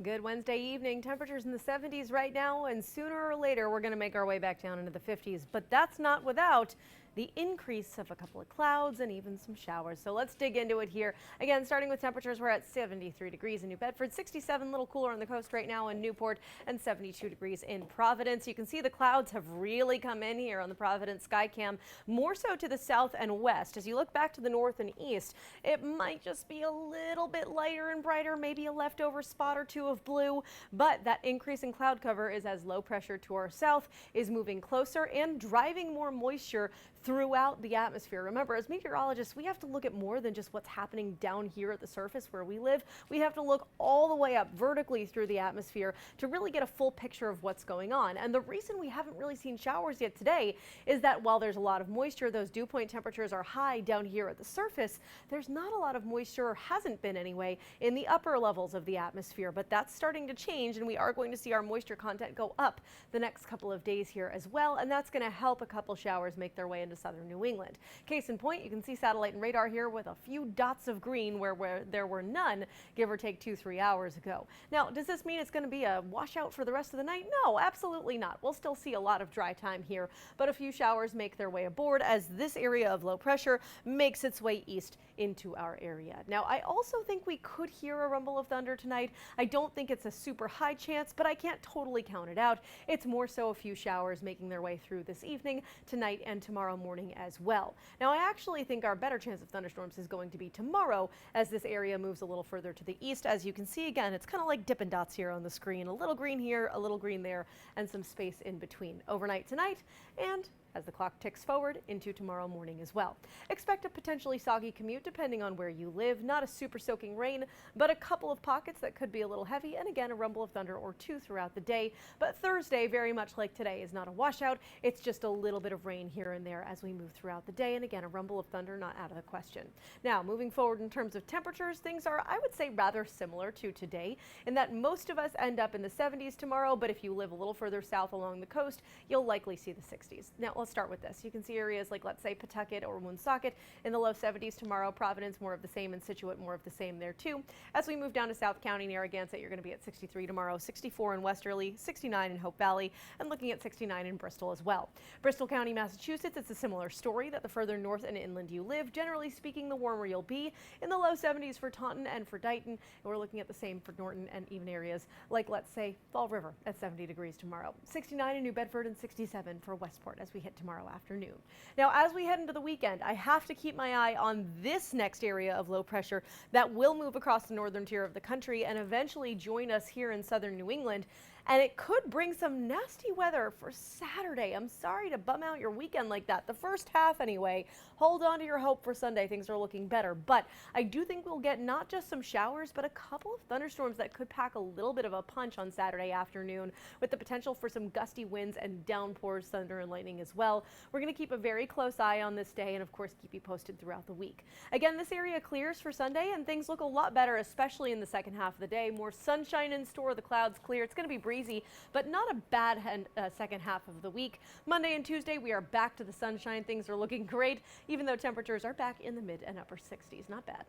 Good Wednesday evening. Temperatures in the 70s right now, and sooner or later we're going to make our way back down into the 50s. But that's not without the increase of a couple of clouds and even some showers. So let's dig into it here. Again, starting with temperatures, we're at 73 degrees in New Bedford, 67, a little cooler on the coast right now in Newport, and 72 degrees in Providence. You can see the clouds have really come in here on the Providence Skycam, more so to the south and west. As you look back to the north and east, it might just be a little bit lighter and brighter, maybe a leftover spot or two of blue, but that increase in cloud cover is as low pressure to our south is moving closer and driving more moisture throughout the atmosphere. Remember, as meteorologists, we have to look at more than just what's happening down here at the surface where we live. We have to look all the way up vertically through the atmosphere to really get a full picture of what's going on. And the reason we haven't really seen showers yet today is that while there's a lot of moisture, those dew point temperatures are high down here at the surface, there's not a lot of moisture, or hasn't been anyway, in the upper levels of the atmosphere. But that's starting to change, and we are going to see our moisture content go up the next couple of days here as well, and that's going to help a couple showers make their way into southern New England. Case in point, you can see satellite and radar here with a few dots of green where there were none, give or take 2-3 hours ago. Now, does this mean it's going to be a washout for the rest of the night? No, absolutely not. We'll still see a lot of dry time here, but a few showers make their way aboard as this area of low pressure makes its way east into our area. Now, I also think we could hear a rumble of thunder tonight. I don't think it's a super high chance, but I can't totally count it out. It's more so a few showers making their way through this evening, tonight, and tomorrow morning as well. Now, I actually think our better chance of thunderstorms is going to be tomorrow as this area moves a little further to the east. As you can see, again, it's kind of like Dippin' Dots here on the screen. A little green here, a little green there, and some space in between. Overnight tonight and as the clock ticks forward into tomorrow morning as well. Expect a potentially soggy commute depending on where you live. Not a super soaking rain, but a couple of pockets that could be a little heavy, and again, a rumble of thunder or two throughout the day. But Thursday, very much like today, is not a washout. It's just a little bit of rain here and there as we move throughout the day, and again, a rumble of thunder not out of the question. Now, moving forward in terms of temperatures, things are, I would say, rather similar to today in that most of us end up in the 70s tomorrow, but if you live a little further south along the coast, you'll likely see the 60s. Now, let's start with this. You can see areas like, let's say, Pawtucket or Woonsocket in the low 70s tomorrow. Providence, more of the same, and Scituate, more of the same there too. As we move down to South County, Narragansett, you're going to be at 63 tomorrow, 64 in Westerly, 69 in Hope Valley, and looking at 69 in Bristol as well. Bristol County, Massachusetts, it's a similar story that the further north and inland you live, generally speaking, the warmer you'll be. In the low 70s for Taunton and for Dighton, and we're looking at the same for Norton and even areas like, let's say, Fall River at 70 degrees tomorrow. 69 in New Bedford and 67 for Westport as we hit tomorrow afternoon. Now, as we head into the weekend, I have to keep my eye on this next area of low pressure that will move across the northern tier of the country and eventually join us here in southern New England. And it could bring some nasty weather for Saturday. I'm sorry to bum out your weekend like that. The first half anyway. Hold on to your hope for Sunday. Things are looking better. But I do think we'll get not just some showers, but a couple of thunderstorms that could pack a little bit of a punch on Saturday afternoon with the potential for some gusty winds and downpours, thunder and lightning as well. We're going to keep a very close eye on this day and, of course, keep you posted throughout the week. Again, this area clears for Sunday and things look a lot better, especially in the second half of the day. More sunshine in store. The clouds clear. It's going to be breezy, but not a bad second half of the week. Monday and Tuesday, we are back to the sunshine. Things are looking great, even though temperatures are back in the mid and upper 60s. Not bad.